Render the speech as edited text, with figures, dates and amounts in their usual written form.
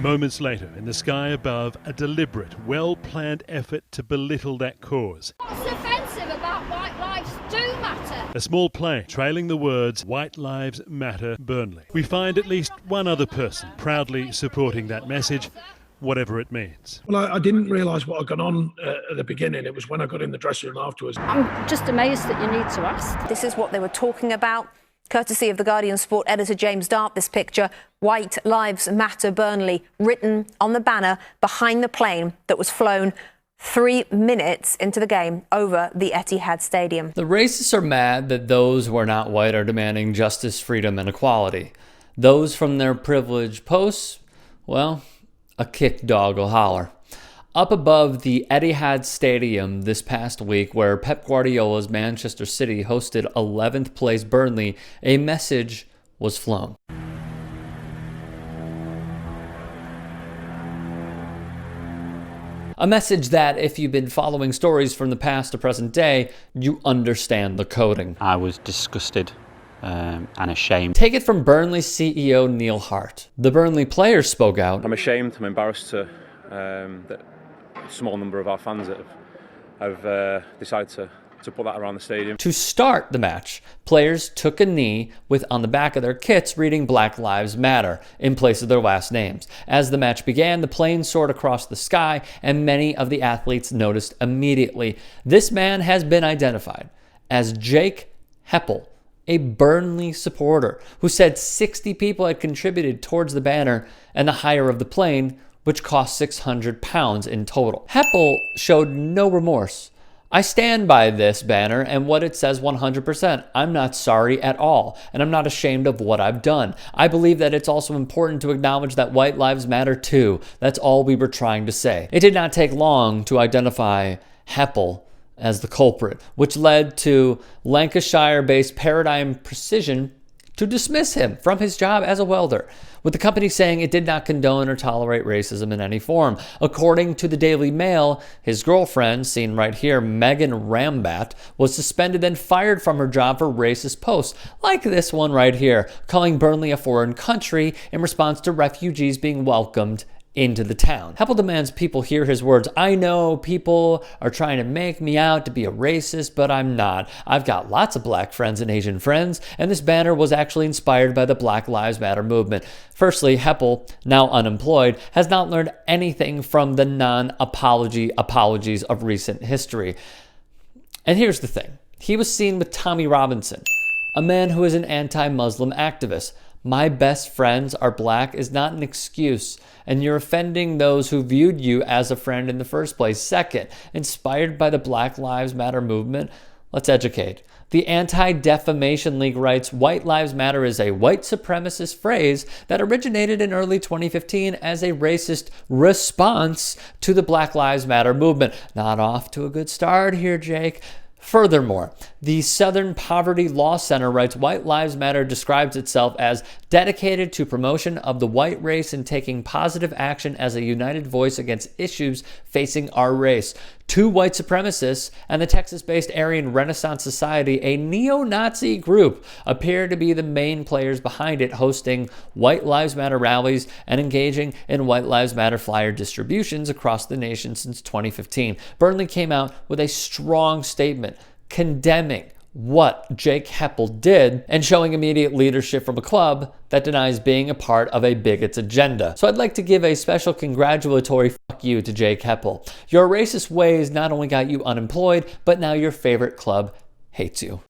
Moments later, in the sky above, a deliberate, well-planned effort to belittle that cause. What's offensive about white lives do matter? A small plane trailing the words "White Lives Matter, Burnley." We find at least one other person proudly supporting that message, whatever it means. Well, I didn't realise what had gone on at the beginning. It was when I got in the dressing room afterwards. I'm just amazed that you need to ask. This is what they were talking about. Courtesy of The Guardian sport editor James Dart, this picture, White Lives Matter Burnley, written on the banner behind the plane that was flown 3 minutes into the game over the Etihad Stadium. The racists are mad that those who are not white are demanding justice, freedom, and equality. Those from their privileged posts, well, a kick dog will holler. Up above the Etihad Stadium this past week, where Pep Guardiola's Manchester City hosted 11th place Burnley, a message was flown. A message that, if you've been following stories from the past to present day, you understand the coding. I was disgusted and ashamed. Take it from Burnley CEO Neil Hart. The Burnley players spoke out. I'm ashamed, I'm embarrassed that a small number of our fans that have decided to put that around the stadium. To start the match, players took a knee with on the back of their kits reading Black Lives Matter in place of their last names. As the match began, the plane soared across the sky and many of the athletes noticed immediately. This man has been identified as Jake Heppel, a Burnley supporter who said 60 people had contributed towards the banner and the hire of the plane, which cost £600 in total. Heppel showed no remorse. I stand by this banner and what it says 100%. I'm not sorry at all, and I'm not ashamed of what I've done. I believe that it's also important to acknowledge that white lives matter too. That's all we were trying to say. It did not take long to identify Heppel as the culprit, which led to Lancashire-based Paradigm Precision to dismiss him from his job as a welder, with the company saying it did not condone or tolerate racism in any form. According to the Daily Mail, his girlfriend, seen right here, Megan Rambat, was suspended and fired from her job for racist posts, like this one right here, calling Burnley a foreign country in response to refugees being welcomed into the town. Heppel demands people hear his words. I know people are trying to make me out to be a racist, but I'm not. I've got lots of black friends and Asian friends, and this banner was actually inspired by the Black Lives Matter movement. Firstly, Heppel, now unemployed, has not learned anything from the apologies of recent history. And here's the thing. He was seen with Tommy Robinson, a man who is an anti-Muslim activist. My best friends are black is not an excuse, and you're offending those who viewed you as a friend in the first place. Second, inspired by the Black Lives Matter movement, let's educate. The Anti-Defamation League writes, White Lives Matter is a white supremacist phrase that originated in early 2015 as a racist response to the Black Lives Matter movement. Not off to a good start here, Jake. Furthermore, the Southern Poverty Law Center writes, White Lives Matter describes itself as dedicated to promotion of the white race and taking positive action as a united voice against issues facing our race. Two white supremacists and the Texas-based Aryan Renaissance Society, a neo-Nazi group, appear to be the main players behind it, hosting White Lives Matter rallies and engaging in White Lives Matter flyer distributions across the nation since 2015. Burnley came out with a strong statement condemning what Jake Heppel did and showing immediate leadership from a club that denies being a part of a bigot's agenda. So I'd like to give a special congratulatory fuck you to Jake Heppel. Your racist ways not only got you unemployed, but now your favorite club hates you.